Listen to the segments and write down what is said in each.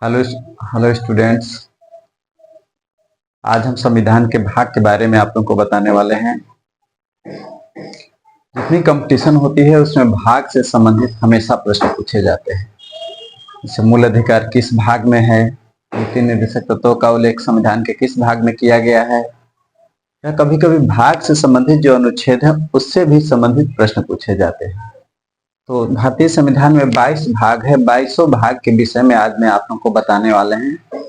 Hello hello students. आज हम संविधान के भाग के बारे में आप लोगों को बताने वाले हैं। जितनी कंपटीशन होती है उसमें भाग से संबंधित हमेशा प्रश्न पूछे जाते हैं। जैसे मूल अधिकार किस भाग में है, नीति निर्देशक तत्वों का उल्लेख संविधान के किस भाग में किया गया है, या कभी कभी भाग से संबंधित जो अनुच्छेद है उससे भी संबंधित प्रश्न पूछे जाते हैं। तो भारतीय संविधान में 22 भाग है। 22 भाग के विषय में आज मैं आप लोगों को बताने वाले हैं।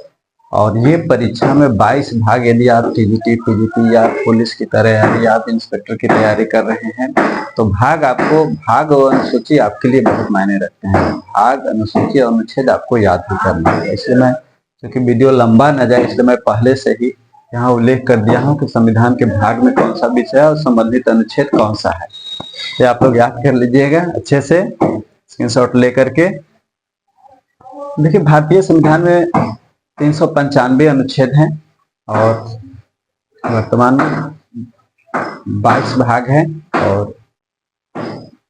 और ये परीक्षा में 22 भाग, यदि आप टीजीटी, पीजीटी या पुलिस की तरह यदि आप इंस्पेक्टर की तैयारी कर रहे हैं तो भाग और अनुसूची आपके लिए बहुत मायने रखते हैं। भाग, अनुसूची और अनुच्छेद आपको याद ही करना है। इसलिए मैं, क्योंकि वीडियो लंबा न जाए, इसलिए मैं पहले से ही यहाँ उल्लेख कर दिया हूँ कि संविधान के भाग में कौन सा विषय है और संबंधित अनुच्छेद कौन सा है। ये आप लोग याद कर लीजिएगा अच्छे से, स्क्रीनशॉट लेकर के। देखिए, भारतीय संविधान में 395 अनुच्छेद हैं और वर्तमान में 22 भाग हैं और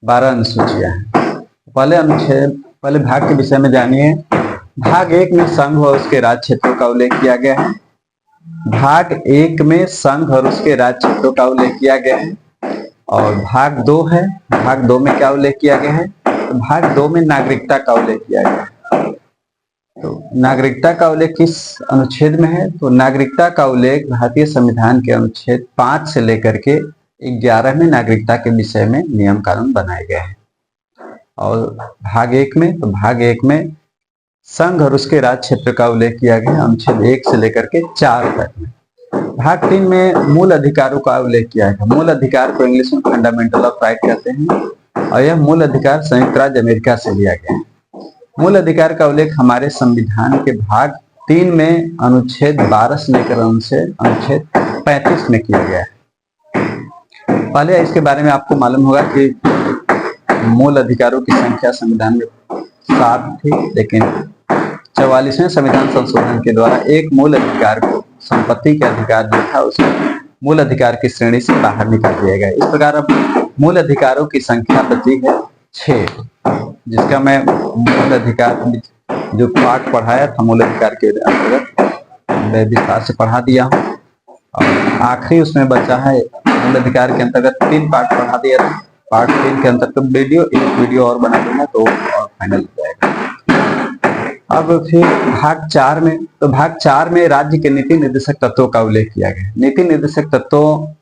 12 अनुसूचियां हैं। पहले भाग के विषय में जानिए। भाग 1 में संघ और उसके राज्य क्षेत्रों का उल्लेख किया गया है। भाग 1 में संघ और उसके राज्य क्षेत्रों का उल्लेख किया गया है। और भाग 2 है, भाग 2 में क्या उल्लेख किया गया है? तो भाग 2 में नागरिकता का उल्लेख किया गया है। तो नागरिकता का उल्लेख किस अनुच्छेद में है? तो नागरिकता का उल्लेख भारतीय संविधान के अनुच्छेद 5 से लेकर के 11 में नागरिकता के विषय में नियम कानून बनाए गए हैं। और भाग 1 में, तो भाग 1 में संघ और उसके राज्य क्षेत्र का उल्लेख किया गया है, अनुच्छेद 1 से लेकर के 4 तक में। भाग 3 में मूल अधिकारों का उल्लेख किया है। मूल अधिकार को इंग्लिश में फंडामेंटल ऑफ राइट कहते हैं और यह मूल अधिकार संयुक्त राज्य अमेरिका से लिया गया है। मूल अधिकार का उल्लेख हमारे संविधान के भाग 3 में अनुच्छेद 12 से लेकर अनुच्छेद 35 में किया गया है। पहले इसके बारे में आपको मालूम होगा कि मूल अधिकारों की संख्या संविधान में 7 थी, लेकिन 44वें संविधान संशोधन के द्वारा एक मूल अधिकार को, संपत्ति के अधिकार जो था, उसको मूल अधिकार की श्रेणी से बाहर निकाल दिया गया। इस प्रकार अब मूल अधिकारों की संख्या बची है 6, जिसका मैं मूल अधिकार जो पाठ पढ़ाया था मूल अधिकार के अंतर्गत मैं विस्तार से पढ़ा दिया हूँ। और आखिरी उसमें बचा है मूल अधिकार के अंतर्गत 3 पार्ट पढ़ा दिया था। पार्ट 3 के अंतर्गत एक वीडियो और बना दूंगा तो और फाइनल हो जाएगा। अब फिर भाग 4 में, तो भाग 4 में राज्य के नीति निर्देशक तत्वों का उल्लेख किया गया। नीति निर्देशक तत्वों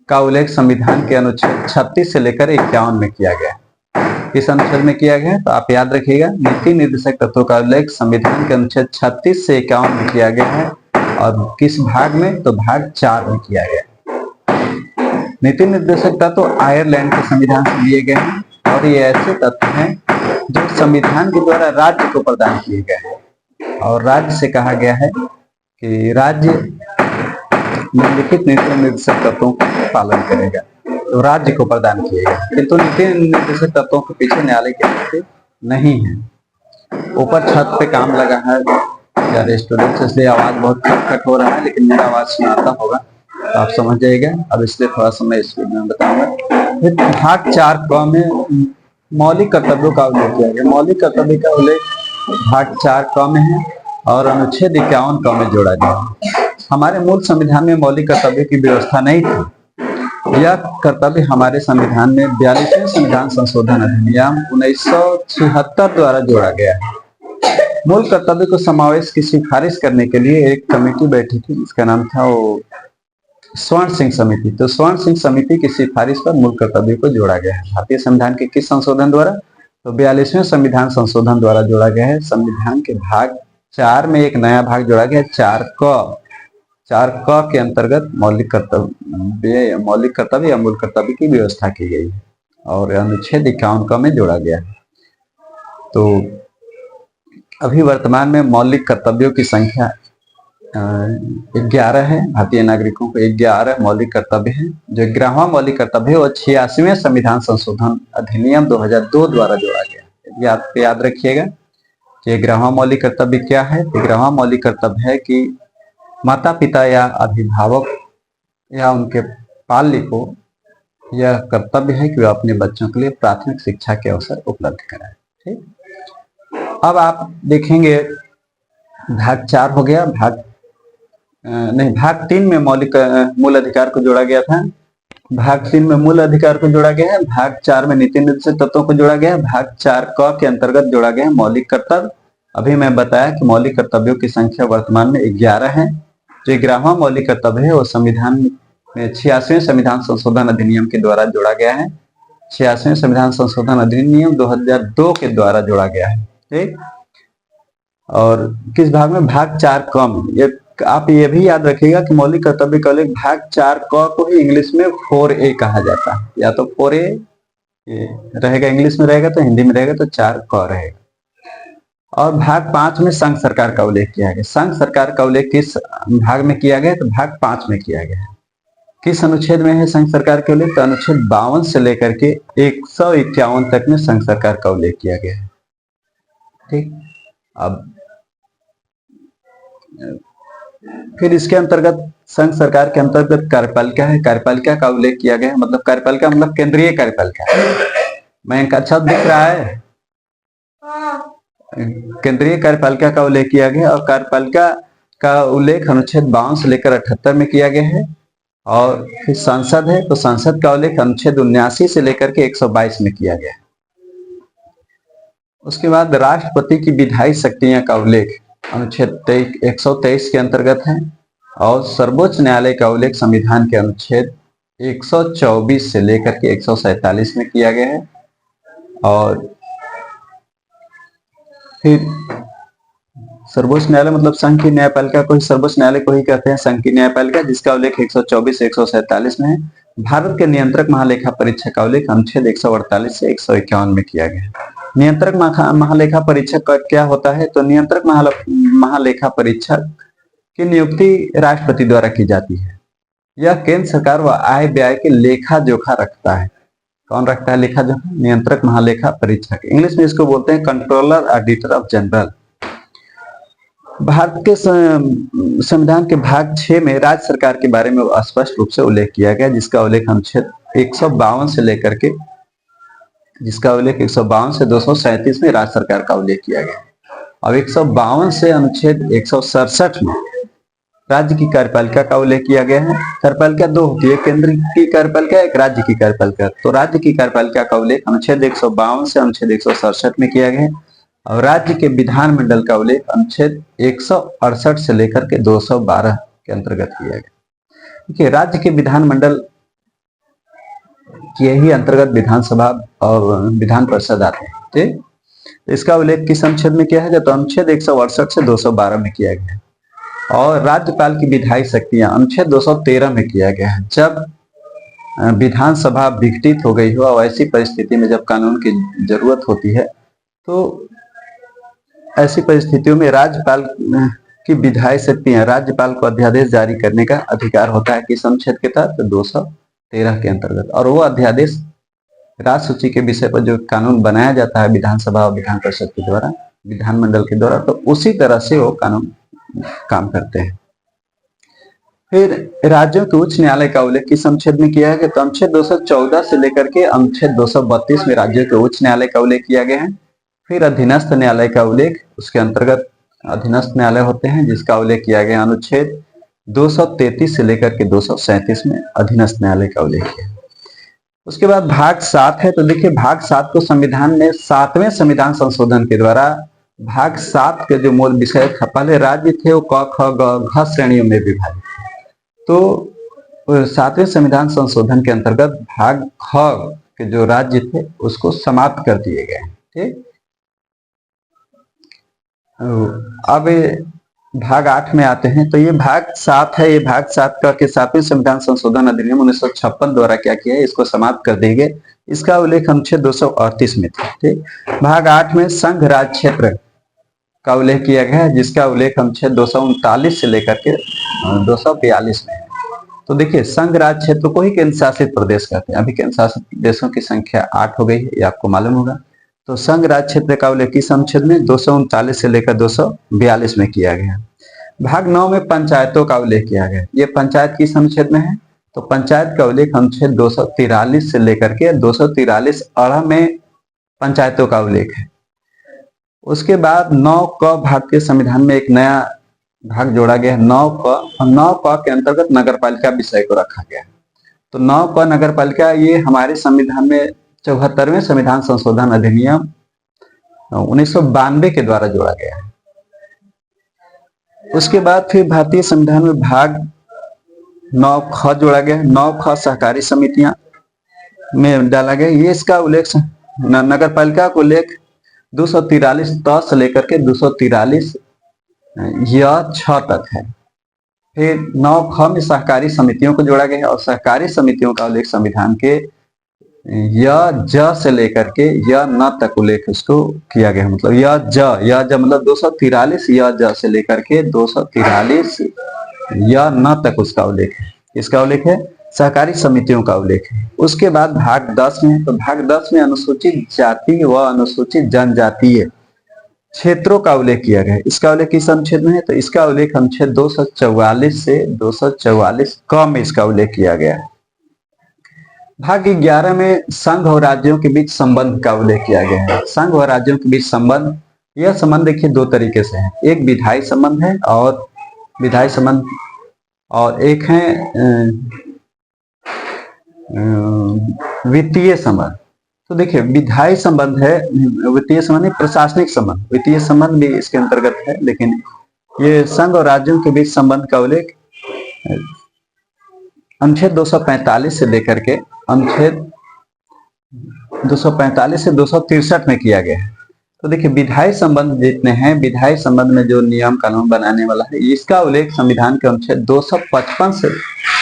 का उल्लेख संविधान के अनुच्छेद 36 से लेकर 51 में किया गया। किस अनुच्छेद में किया गया? तो आप याद रखिएगा, नीति निर्देशक तत्वों का उल्लेख संविधान के अनुच्छेद 36 से 51 में किया गया है। और किस भाग में? तो भाग 4 में किया गया। नीति निर्देशक तत्व आयरलैंड के संविधान से लिए गए हैं और ये ऐसे तत्व हैं जो संविधान के द्वारा राज्य को प्रदान किए गए हैं। और राज्य से कहा गया है कि राज्य निम्नलिखित नीति निर्देशक तत्वों का पालन करेगा, तो राज्य को प्रदान किए गए। किंतु नीति निर्देशक तत्वों के पीछे न्यायालय के अनुमति नहीं है। ऊपर छत पे काम लगा है यार स्टूडेंट्स, इसलिए आवाज बहुत खटखट हो रहा है, लेकिन मेरा आवाज सुनाता होगा तो आप समझ जाइएगा। अब इसलिए थोड़ा सा मैं स्पीड में बताऊंगा। भाग 4 क में मौलिक कर्तव्यों का उल्लेख किया गया। मौलिक कर्तव्य का उल्लेख भाग 4 क में है और अनुच्छेद 51 क में जोड़ा गया। हमारे मूल संविधान में मौलिक कर्तव्य की व्यवस्था नहीं थी। यह कर्तव्य हमारे संविधान में 42वें संविधान संशोधन अधिनियम 1976 द्वारा जोड़ा गया है। मूल कर्तव्य को समावेश की सिफारिश करने के लिए एक कमेटी बैठी थी, जिसका नाम था स्वर्ण सिंह समिति। तो स्वर्ण सिंह समिति की सिफारिश पर मूल कर्तव्य को जोड़ा गया है। भारतीय संविधान के किस संशोधन द्वारा? तो 42वें संविधान संशोधन द्वारा जोड़ा गया है। संविधान के भाग 4 में एक नया भाग जोड़ा गया है, 4 क के अंतर्गत मौलिक कर्तव्य या मूल कर्तव्य की व्यवस्था की गई है और अनुच्छेद 51 क में जोड़ा गया है। तो अभी वर्तमान में मौलिक कर्तव्यों की संख्या 11 है। भारतीय नागरिकों को 11 मौलिक कर्तव्य है। जो 11वां मौलिक कर्तव्य है वो 86वें संविधान संशोधन अधिनियम 2002 द्वारा जोड़ा गया है। यदि आप याद रखिएगा कि 11वां मौलिक कर्तव्य क्या है। 11वां मौलिक कर्तव्य है कि माता पिता या अभिभावक या उनके पाल्य को यह कर्तव्य है कि वह अपने बच्चों के लिए प्राथमिक शिक्षा के अवसर उपलब्ध कराए। ठीक, अब आप देखेंगे भाग 4 हो गया, नहीं, भाग 3 में मौलिक मूल अधिकार को जोड़ा गया था। भाग 3 में मूल अधिकार को जोड़ा गया है, भाग 4 में नीति निर्देशक तत्वों को जोड़ा गया है, भाग 4 क के अंतर्गत जोड़ा गया है मौलिक कर्तव्य। अभी मैं बताया कि मौलिक कर्तव्यों की संख्या वर्तमान में 11 है। जो 11वां मौलिक कर्तव्य है वो संविधान में 86वें संविधान संशोधन अधिनियम के द्वारा जोड़ा गया है। 86वें संविधान संशोधन अधिनियम 2002 के द्वारा जोड़ा गया है। ठीक, और किस भाग में? भाग 4 क में। ये आप ये भी याद रखिएगा कि मौलिक कर्तव्य का उल्लेख भाग 4 क को ही इंग्लिश में 4A कहा जाता है। या तो 4A रहेगा, इंग्लिश में रहेगा, तो हिंदी में रहेगा तो 4 क रहेगा। और भाग 5 में संघ सरकार का उल्लेख किया गया। संघ सरकार का उल्लेख किस भाग में किया गया? तो भाग 5 में किया गया है। किस अनुच्छेद में है संघ सरकार के उल्लेख? तो अनुच्छेद 52 से लेकर के 151 तक में संघ सरकार का उल्लेख किया गया है। ठीक, अब फिर इसके अंतर्गत संघ सरकार के अंतर्गत कार्यपालिका है। कार्यपालिका का उल्लेख किया गया है। मतलब कार्यपालिका मतलब केंद्रीय कार्यपालिका। मैं इनका अच्छा दिख रहा है। केंद्रीय कार्यपालिका का उल्लेख किया गया और कार्यपालिका का उल्लेख अनुच्छेद 52 से लेकर 78 में किया गया है। और फिर संसद है, तो संसद का उल्लेख अनुच्छेद 79 से लेकर के 122 में किया गया है। उसके बाद राष्ट्रपति की विधायी शक्तियां का उल्लेख अनुच्छेद 123 के अंतर्गत है। और सर्वोच्च न्यायालय का उल्लेख संविधान के अनुच्छेद 124 से लेकर के 147 में किया गया है। और फिर सर्वोच्च न्यायालय मतलब संघ की न्यायपालिका को ही सर्वोच्च न्यायालय को ही कहते हैं, संघ की न्यायपालिका, जिसका उल्लेख 124 से 147 में है। भारत के नियंत्रक महालेखा परीक्षक का उल्लेख अनुच्छेद 148 से 151 में किया गया है। नियंत्रक महालेखा परीक्षक का क्या होता है? तो नियंत्रक महालेखा परीक्षक की नियुक्ति राष्ट्रपति द्वारा की जाती है। यह केंद्र सरकार व आय व्यय के लेखा जोखा रखता है। कौन रखता है लेखा जोखा? नियंत्रक महालेखा परीक्षक। इंग्लिश में इसको बोलते हैं controller auditor of general. Bharat के संविधान के भाग 6 में राज्य सरकार के बारे में स्पष्ट रूप से उल्लेख किया गया, जिसका उल्लेख अनुच्छेद 152 से लेकर के 237 में राज्य सरकार का उल्लेख किया गया। अब 152 से अनुच्छेद 167 में राज्य की कार्यपालिका का उल्लेख किया गया है। कार्यपालिका दो होती है, केंद्र की कार्यपालिका, एक राज्य की कार्यपालिका। तो राज्य की कार्यपालिका का उल्लेख अनुच्छेद 152 से अनुच्छेद 167 में किया गया है। और राज्य के विधानमंडल का उल्लेख अनुच्छेद 168 से लेकर के 212 के अंतर्गत किया गया। देखिए, राज्य के विधानमंडल के ही अंतर्गत विधानसभा और विधान परिषद आते हैं। ठीक, इसका उल्लेख किस अनुच्छेद में किया है? तो अनुच्छेद 168 से 212 में किया गया है। और राज्यपाल की विधायी शक्तियां अनुच्छेद 213 में किया गया है। जब विधानसभा विघटित हो गई हो और ऐसी परिस्थिति में जब कानून की जरूरत होती है, तो ऐसी परिस्थितियों में राज्यपाल की विधायी शक्तियां, राज्यपाल को अध्यादेश जारी करने का अधिकार होता है। किस अनुच्छेद के तहत? 213 के अंतर्गत। और वो अध्यादेश राज्य सूची के विषय पर जो कानून बनाया जाता है विधानसभा और विधान परिषद के द्वारा, विधानमंडल के द्वारा, तो उसी तरह से वो कानून काम करते हैं। फिर राज्यों के उच्च न्यायालय का उल्लेख किस अनुच्छेद में किया है? तो अनुच्छेद 214 से लेकर के अनुच्छेद 232 में राज्यों के उच्च न्यायालय का उल्लेख किया गया है। फिर अधीनस्थ न्यायालय का उल्लेख, उसके अंतर्गत अधीनस्थ न्यायालय होते हैं, जिसका उल्लेख किया गया अनुच्छेद 233 से लेकर के 237 में अधीनस्थ न्यायालय का उल्लेख किया। उसके बाद भाग 7 है। तो देखिए, भाग 7 को संविधान ने 7वें संविधान संशोधन के द्वारा भाग 7 के जो मूल विषय था, पहले राज्य थे वो क ख ग घ श्रेणियों में विभाजित थे। तो 7वें संविधान संशोधन के अंतर्गत भाग ख के जो राज्य थे उसको समाप्त कर दिए गए। ठीक, अब भाग 8 में आते हैं। तो ये भाग 7 है। ये भाग 7 का के 7वें संविधान संशोधन अधिनियम 1956 द्वारा क्या किया है, इसको समाप्त कर दिए गए। इसका उल्लेख अनुच्छेद 238 में था। ठीक, भाग 8 में संघ राज्य क्षेत्र का उल्लेख किया गया है, जिसका उल्लेख अनुच्छेद 239 से लेकर के 242 में है। तो देखिए, संघ राज्य क्षेत्र को ही केंद्र शासित प्रदेश कहते हैं। अभी केंद्र शासित प्रदेशों की संख्या 8 हो गई है, ये आपको मालूम होगा। तो संघ राज्य क्षेत्र का उल्लेख किस अनुच्छेद में? 239 से लेकर 242 में किया गया। भाग 9 में पंचायतों का उल्लेख किया गया। ये पंचायत किस अनुच्छेद में है? तो पंचायत का उल्लेख अनुच्छेद 243 से लेकर के 243 अ में पंचायतों का उल्लेख है। उसके बाद 9 क भारतीय संविधान में एक नया भाग जोड़ा गया है 9 क, और 9 क के अंतर्गत नगरपालिका विषय को रखा गया है। तो 9 क नगरपालिका ये हमारे संविधान में 74वें संविधान संशोधन अधिनियम 1992 के द्वारा जोड़ा गया है। उसके बाद फिर भारतीय संविधान में भाग 9 ख जोड़ा गया है। 9 ख सहकारी समितियां में डाला गया। ये इसका उल्लेख नगरपालिका को उल्लेख 243 त से लेकर के 243 यह 6 तक है। फिर 9 ख में सहकारी समितियों को जोड़ा गया है और सहकारी समितियों का उल्लेख संविधान के यह ज से लेकर के यह न तक उल्लेख उसको किया गया है। मतलब यह ज मतलब 243 यह ज से लेकर के 243 यह न तक उसका उल्लेख है। इसका उल्लेख है सहकारी समितियों का उल्लेख है। उसके बाद भाग 10 में, तो भाग 10 में अनुसूचित जाति व अनुसूचित जनजातीय क्षेत्रों का उल्लेख किया गया है। इसका उल्लेख किस अनुच्छेद में है? तो इसका उल्लेख अनुच्छेद 244 से 244 क में इसका उल्लेख किया गया है। भाग 11 में संघ और राज्यों के बीच संबंध का उल्लेख किया गया है। संघ और राज्यों के बीच संबंध, यह संबंध देखिए 2 तरीके से है। एक विधायी संबंध है और विधायी संबंध, और एक है वित्तीय संबंध। तो देखिए विधायी संबंध है, वित्तीय संबंध है, प्रशासनिक संबंध, वित्तीय संबंध भी इसके अंतर्गत है। लेकिन ये संघ और राज्यों के बीच संबंध का उल्लेख अनुच्छेद 245 से लेकर के अनुच्छेद 245 से 263 में किया गया है। तो देखिए विधायी संबंध जितने हैं, विधायी संबंध में जो नियम कानून बनाने वाला है, इसका उल्लेख संविधान के अनुच्छेद 255 से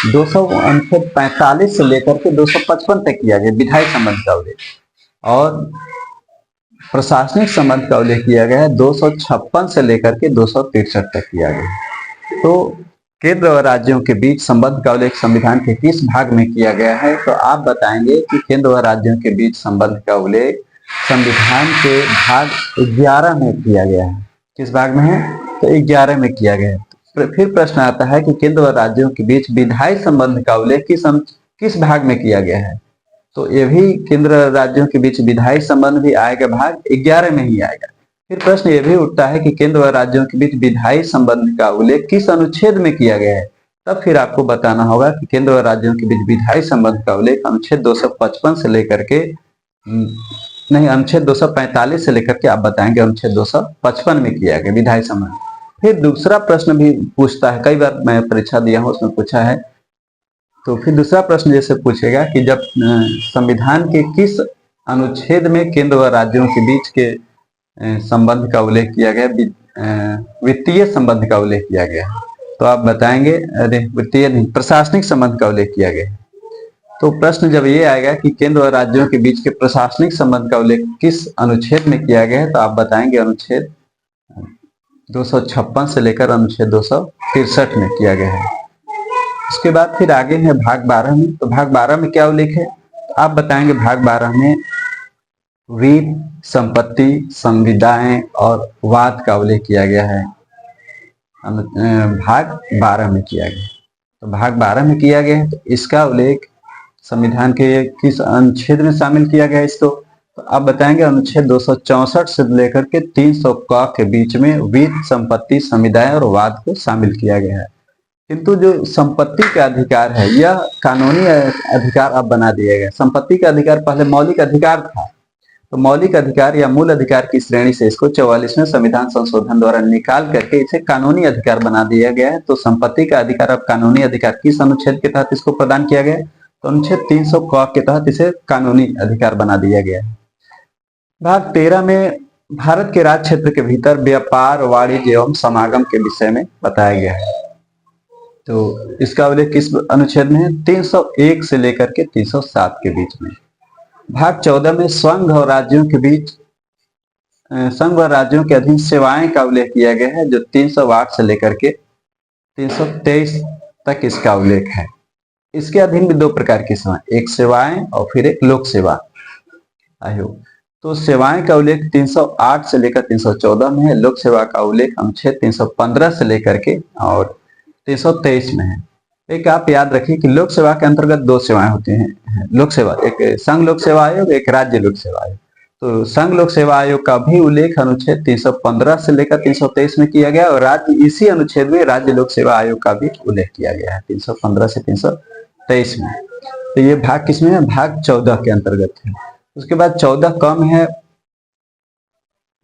अनुच्छेद 45 से लेकर के 255 तक किया गया विधायी संबंध का उल्लेख। और प्रशासनिक संबंध का उल्लेख किया गया है 256 से लेकर के 263 तक किया गया। तो केंद्र और राज्यों के बीच संबंध का उल्लेख संविधान के किस भाग में किया गया है? तो आप बताएंगे कि केंद्र और राज्यों के बीच संबंध का उल्लेख संविधान के भाग 11 में किया गया है। किस भाग में है? तो 11 में किया गया है। फिर प्रश्न आता है कि केंद्र और राज्यों के बीच विधायी संबंध का उल्लेख किस भाग में किया गया है? तो ये भी केंद्र और राज्यों के बीच विधायी संबंध भी आएगा, भाग 11 में ही आएगा। फिर प्रश्न ये भी उठता है कि केंद्र और राज्यों के बीच विधायी संबंध का उल्लेख किस अनुच्छेद में किया गया है? तब फिर आपको बताना होगा कि केंद्र और राज्यों के बीच विधायी संबंध का उल्लेख अनुच्छेद 255 से लेकर के नहीं, अनुच्छेद 245 से लेकर के आप बताएंगे अनुच्छेद 255 में किया गया विधायी संबंध। फिर दूसरा प्रश्न भी पूछता है, कई बार मैं परीक्षा दिया हूं उसमें पूछा है। तो फिर दूसरा प्रश्न जैसे पूछेगा कि जब संविधान के किस अनुच्छेद में केंद्र और राज्यों के बीच के संबंध का उल्लेख किया गया, वित्तीय संबंध का उल्लेख किया गया, तो आप बताएंगे अरे वित्तीय नहीं, प्रशासनिक संबंध का उल्लेख किया गया। तो प्रश्न जब ये आएगा कि केंद्र और राज्यों के बीच के प्रशासनिक संबंध का उल्लेख किस अनुच्छेद में किया गया है, तो आप बताएंगे अनुच्छेद 256 से लेकर अनुच्छेद 263 में किया गया है। उसके बाद फिर आगे है भाग 12 में। तो भाग 12 में क्या उल्लेख है? तो आप बताएंगे भाग 12 में वित्त, संपत्ति, संविदाएं और वाद का उल्लेख किया गया है। भाग 12 में किया गया। तो भाग 12 में किया गया है, तो इसका उल्लेख संविधान के किस अनुच्छेद में शामिल किया गया है इसको? तो आप बताएंगे अनुच्छेद 264 से लेकर के 300 क के बीच में वित्त, संपत्ति, संविदाएं और वाद को शामिल किया गया है। किंतु जो संपत्ति का अधिकार है यह कानूनी अधिकार अब बना दिया गया। संपत्ति का अधिकार पहले मौलिक अधिकार था, तो मौलिक अधिकार या मूल अधिकार की श्रेणी से इसको 44वें संविधान संशोधन द्वारा निकाल करके इसे कानूनी अधिकार बना दिया गया है। तो संपत्ति का अधिकार अब कानूनी अधिकार किस अनुच्छेद के तहत इसको प्रदान किया गया? तो अनुच्छेद 300 क के तहत इसे कानूनी अधिकार बना दिया गया है। भाग 13 में भारत के राज्य क्षेत्र के भीतर व्यापार, वाणिज्य एवं समागम के विषय में बताया गया है। तो इसका उल्लेख किस अनुच्छेद में है? 301 से लेकर के 307 के बीच में। भाग 14 में संघ और राज्यों के बीच संघ और राज्यों के अधीन सेवाएं का उल्लेख किया गया है, जो 308 से लेकर के 323 तक इसका उल्लेख है। इसके अधीन भी 2 प्रकार की सेवाएं, एक सेवाएं और फिर एक लोक सेवा आयोग। तो सेवाएं का उल्लेख 308 से लेकर 314 में है। लोक सेवा का उल्लेख अनुच्छेद 315 से लेकर के और 323 में है। एक आप याद रखिए कि लोक सेवा के अंतर्गत 2 सेवाएं होती हैं। लोक सेवा, एक संघ लोक सेवा आयोग, एक राज्य लोक सेवा आयोग। तो संघ लोक सेवा आयोग का भी उल्लेख अनुच्छेद 315 से लेकर 323 में किया गया और राज्य इसी अनुच्छेद में राज्य लोक सेवा आयोग का भी उल्लेख किया गया है 315 से 323 में। तो ये भाग किसमें है? भाग 14 के अंतर्गत है। उसके बाद 14 कम है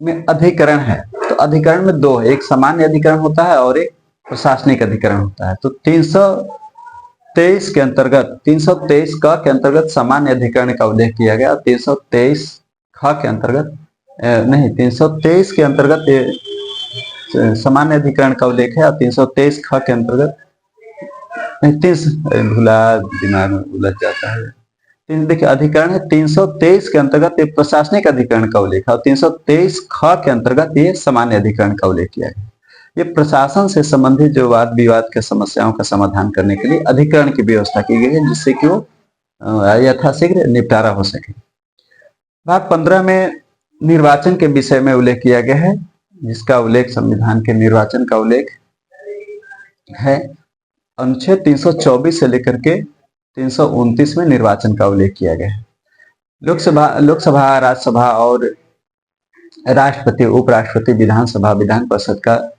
में अधिकरण है। तो अधिकरण में दो है, एक सामान्य अधिकरण होता है और एक प्रशासनिक अधिकरण होता है। तो 323 के अंतर्गत 323 क के अंतर्गत सामान्य अधिकरण का उल्लेख किया गया। 323 ख के अंतर्गत नहीं 323 के अंतर्गत सामान्य अधिकरण का उल्लेख है और 323 ख के अंतर्गत भूला दिमाग में उलझ जाता है। देखिए अधिकरण है 323 के अंतर्गत ये प्रशासनिक अधिकरण का उल्लेख है और 323 ख के अंतर्गत ये सामान्य अधिकरण का उल्लेख किया गया। ये प्रशासन से संबंधित जो वाद विवाद के समस्याओं का समाधान करने के लिए अधिकरण की व्यवस्था की गई है जिससे कि वो यथाशीघ्र निपटारा हो सके। भाग 15 में निर्वाचन के विषय में उल्लेख किया गया है जिसका उल्लेख संविधान के निर्वाचन का उल्लेख है। अनुच्छेद 324 से लेकर के 329 में निर्वाचन का उल्लेख किया गया है। लोकसभा राज्यसभा और राष्ट्रपति उपराष्ट्रपति विधानसभा विधान परिषद का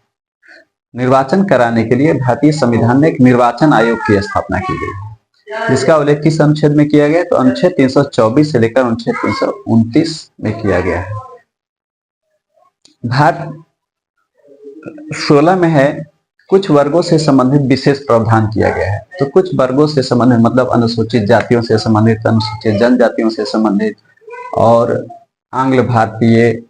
निर्वाचन कराने के लिए भारतीय संविधान में एक निर्वाचन आयोग की स्थापना की गई है जिसका उल्लेख किस अनुच्छेद में किया गया? तो अनुच्छेद 324 से लेकर अनुच्छेद 329 में किया गया है। भाग 16 में है कुछ वर्गों से संबंधित विशेष प्रावधान किया गया है। तो कुछ वर्गों से संबंधित मतलब अनुसूचित जातियों से संबंधित, अनुसूचित जनजातियों से संबंधित और आंग्ल भारतीय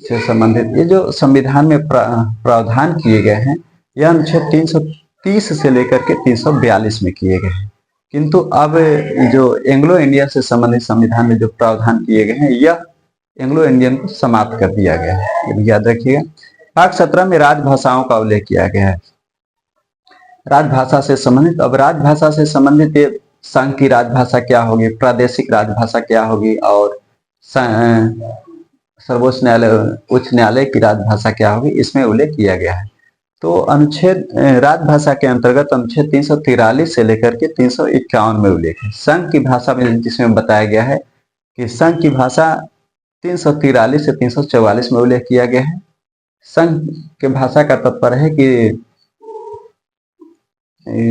से संबंधित ये जो संविधान में प्रावधान किए गए हैं यह अनुच्छेद 330 से लेकर के 342 में किए गए हैं। किंतु अब जो एंग्लो इंडियन से संबंधित संविधान में जो प्रावधान किए गए हैं यह एंग्लो इंडियन को समाप्त कर दिया गया है, ये याद रखिएगा। भाग 17 में राजभाषाओं का उल्लेख किया गया है। राजभाषा से संबंधित, अब राजभाषा से संबंधित संघ की राजभाषा क्या होगी, प्रादेशिक राजभाषा क्या होगी और सर्वोच्च न्यायालय उच्च न्यायालय की राजभाषा क्या होगी, इसमें उल्लेख किया गया है। तो अनुच्छेद राजभाषा के अंतर्गत अनुच्छेद 343 से लेकर के 351 में उल्लेख है। संघ की भाषा में जिसमें बताया गया है कि संघ की भाषा 343 से 344 में उल्लेख किया गया है। संघ के भाषा का तात्पर्य है कि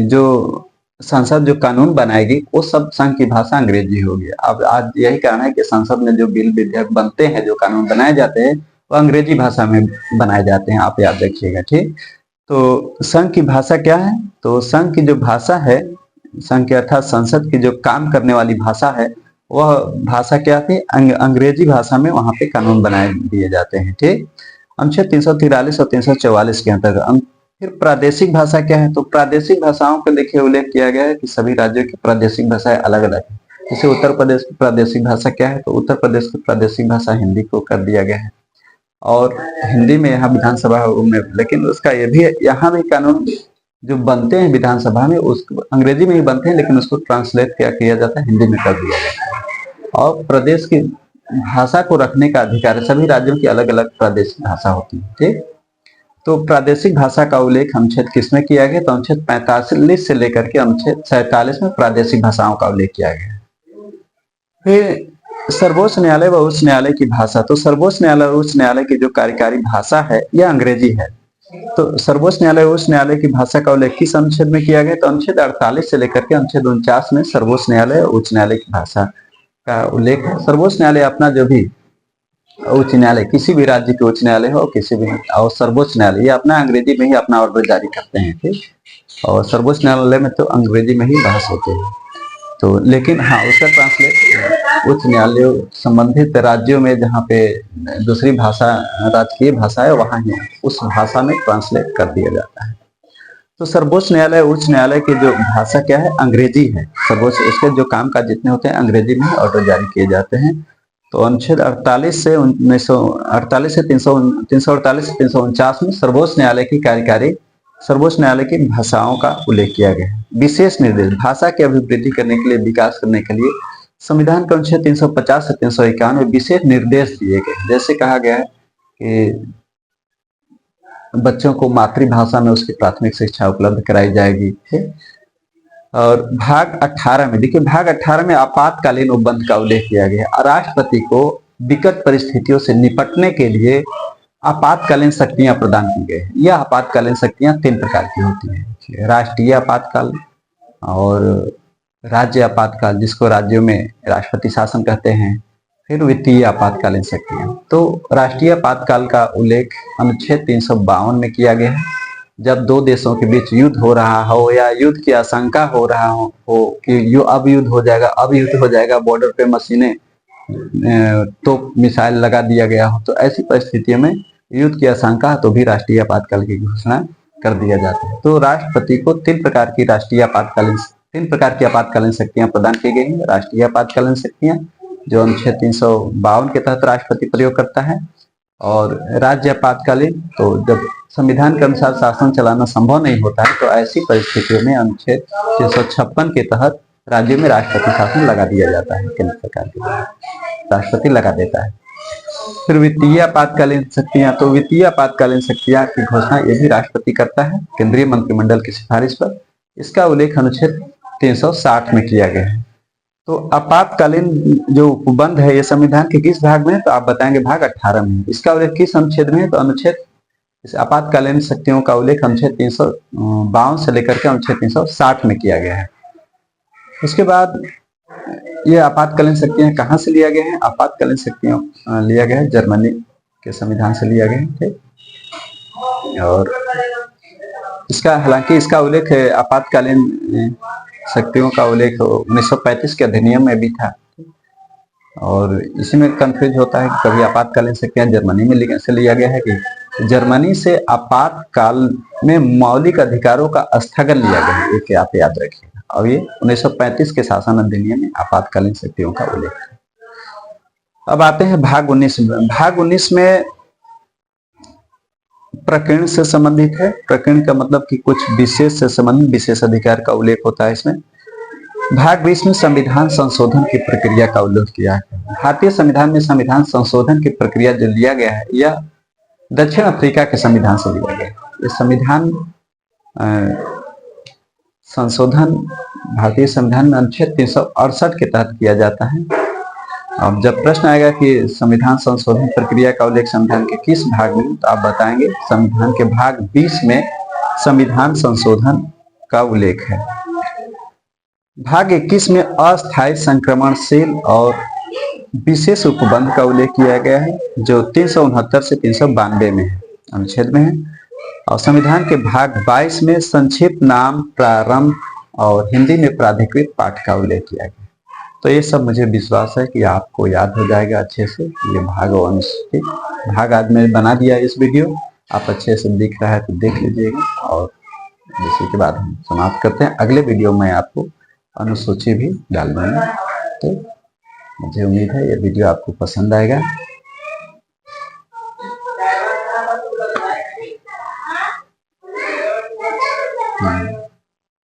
जो संसद जो कानून बनाएगी वो सब संघ की भाषा अंग्रेजी होगी। अब आज यही कारण है कि संसद में जो बिल विधेयक बनते हैं, जो कानून बनाए जाते हैं वो अंग्रेजी भाषा में बनाए जाते हैं, आप याद रखिएगा, ठीक। तो संघ की भाषा क्या है? तो संघ की जो भाषा है, संघ के अर्थात संसद की जो काम करने वाली भाषा है वह भाषा क्या थी? अंग्रेजी भाषा में वहां पे कानून बनाए दिए जाते हैं, ठीक। अनुच्छेद 343 और 344 के अंतर्गत। फिर प्रादेशिक भाषा क्या है? तो प्रादेशिक भाषाओं का देखिए उल्लेख किया गया है कि सभी राज्यों की प्रादेशिक भाषाएं अलग अलग है। जैसे उत्तर प्रदेश की प्रादेशिक भाषा क्या है? तो उत्तर प्रदेश की प्रादेशिक भाषा हिंदी को कर दिया गया है और हिंदी में यहाँ विधानसभा में, लेकिन उसका ये भी यहाँ भी कानून जो बनते हैं विधानसभा में उसको अंग्रेजी में ही बनते हैं लेकिन उसको ट्रांसलेट क्या किया जाता है? हिंदी में कर दिया जाता है। और प्रदेश की भाषा को रखने का अधिकार है, सभी राज्यों की अलग अलग प्रादेशिक भाषा होती है, ठीक। तो प्रादेशिक भाषा का उल्लेख अनुच्छेद किसमें किया गया? तो अनुच्छेद 45 से लेकर के अनुच्छेद 47 में प्रादेशिक भाषाओं का उल्लेख किया गया। फिर सर्वोच्च न्यायालय व उच्च न्यायालय की भाषा। तो सर्वोच्च न्यायालय और उच्च न्यायालय की जो कार्यकारी भाषा है यह अंग्रेजी है। तो सर्वोच्च न्यायालय और उच्च न्यायालय की भाषा का उल्लेख किस अनुच्छेद में किया गया? तो अनुच्छेद 48 से लेकर के अनुच्छेद 49 में सर्वोच्च न्यायालय और उच्च न्यायालय की भाषा का उल्लेख है। सर्वोच्च न्यायालय अपना जो भी उच्च न्यायालय, किसी भी राज्य के उच्च न्यायालय हो, किसी भी, और सर्वोच्च न्यायालय ये अपना अंग्रेजी में ही अपना ऑर्डर जारी करते हैं, ठीक। और सर्वोच्च न्यायालय में तो अंग्रेजी में ही बहस होते हैं। तो लेकिन हाँ उसका ट्रांसलेट उच्च न्यायालय संबंधित राज्यों में जहाँ पे दूसरी भाषा राजकीय भाषा है वहाँ ही उस भाषा में ट्रांसलेट कर दिया जाता है। तो सर्वोच्च न्यायालय उच्च न्यायालय की जो भाषा क्या है? अंग्रेजी है। सर्वोच्च उसके जो काम काज जितने होते हैं अंग्रेजी में ऑर्डर जारी किए जाते हैं। तो अनुच्छेद 48 से 348 से 349 में सर्वोच्च न्यायालय की कार्यकारी सर्वोच्च न्यायालय की भाषाओं का उल्लेख किया गया है। विशेष निर्देश भाषा की अभिवृद्धि करने के लिए, विकास करने के लिए संविधान के अनुच्छेद 350 से 351 में विशेष निर्देश दिए गए। जैसे कहा गया है कि बच्चों को मातृभाषा में उसकी प्राथमिक शिक्षा उपलब्ध कराई जाएगी, ठीक। और भाग 18 में देखिए, भाग 18 में आपातकालीन उपबंध का उल्लेख किया गया है। राष्ट्रपति को विकट परिस्थितियों से निपटने के लिए आपातकालीन शक्तियां प्रदान की गई हैं। यह आपातकालीन शक्तियां 3 प्रकार की होती हैं। राष्ट्रीय आपातकाल और राज्य आपातकाल, जिसको राज्यों में राष्ट्रपति शासन कहते हैं, फिर वित्तीय आपातकालीन शक्तियां। तो राष्ट्रीय आपातकाल का उल्लेख अनुच्छेद 352 में किया गया है। जब दो देशों के बीच युद्ध हो रहा हो या युद्ध की आशंका हो रहा हो कि अब युद्ध हो जाएगा, बॉर्डर पे मशीनें तो मिसाइल लगा दिया गया हो, तो ऐसी परिस्थितियों में युद्ध की आशंका तो भी राष्ट्रीय आपातकाल की घोषणा कर दिया जाता है। तो राष्ट्रपति को 3 प्रकार की आपातकालीन शक्तियां प्रदान की गई हैं। राष्ट्रीय आपातकालीन शक्तियां जो अनुच्छेद 352 के तहत राष्ट्रपति प्रयोग करता है, और राज्य आपातकालीन तो जब संविधान के अनुसार शासन चलाना संभव नहीं होता है, तो ऐसी परिस्थितियों में अनुच्छेद 356 के तहत राज्यों में राष्ट्रपति शासन लगा दिया जाता है। केंद्र सरकार के द्वारा राष्ट्रपति लगा देता है। फिर वित्तीय आपातकालीन शक्तियां, तो वित्तीय आपातकालीन शक्तियां की घोषणा ये भी राष्ट्रपति करता है केंद्रीय मंत्रिमंडल की सिफारिश पर। इसका उल्लेख अनुच्छेद 360 में किया गया है। तो आपातकालीन जो उपबंध है ये संविधान के किस भाग में है, तो आप बताएंगे भाग 18 में। इसका उल्लेख किस अनुच्छेद में है, तो अनुच्छेद इस आपातकालीन शक्तियों का उल्लेख अनुच्छेद 352 से लेकर के अनुच्छेद 360 में किया गया है। उसके बाद ये आपातकालीन शक्तियां कहाँ से लिया गया है? आपातकालीन शक्तियों लिया गया है जर्मनी के संविधान से लिया गया है। और हालांकि इसका उल्लेख आपातकालीन शक्तियों का उल्लेख 1935 के अधिनियम में भी था, और इसी में कंफ्यूज होता है कि कभी आपातकालीन शक्तियां जर्मनी में से लिया गया है कि जर्मनी से आपातकाल में मौलिक अधिकारों का स्थगन लिया गया है। एक आप याद रखिएगा। और ये 1935 के शासन अधिनियम में आपातकालीन शक्तियों का उल्लेख है। अब आते हैं भाग 19 में। भाग 19 में प्रकरण से संबंधित है। प्रकरण का मतलब कि कुछ विशेष से संबंधित विशेष अधिकार का उल्लेख होता है इसमें। भाग 20 में संविधान संशोधन की प्रक्रिया का उल्लेख किया है। भारतीय संविधान में संविधान संशोधन की प्रक्रिया जो लिया गया है यह दक्षिण अफ्रीका के संविधान से लिया गया है। ये संविधान संशोधन भारतीय संविधान में अनुच्छेद 368 के तहत किया जाता है। अब जब प्रश्न आएगा कि संविधान संशोधन प्रक्रिया का उल्लेख संविधान के किस भाग में, तो आप बताएंगे संविधान के भाग 20 में संविधान संशोधन का उल्लेख है। भाग 21 में अस्थायी संक्रमणशील और विशेष उपबंध का उल्लेख किया गया है, जो 369 से 392 में है, अनुच्छेद में है। और संविधान के भाग 22 में संक्षिप्त नाम, प्रारंभ और हिंदी में प्राधिकृत पाठ का उल्लेख किया गया। तो ये सब मुझे विश्वास है कि आपको याद हो जाएगा अच्छे से। ये भाग आज मैंने बना दिया इस वीडियो, आप अच्छे से दिख रहा है तो देख लीजिएगा। और इसी के बाद हम समाप्त करते हैं। अगले वीडियो में आपको अनुसूची भी डाल दूंगा। तो मुझे उम्मीद है ये वीडियो आपको पसंद आएगा।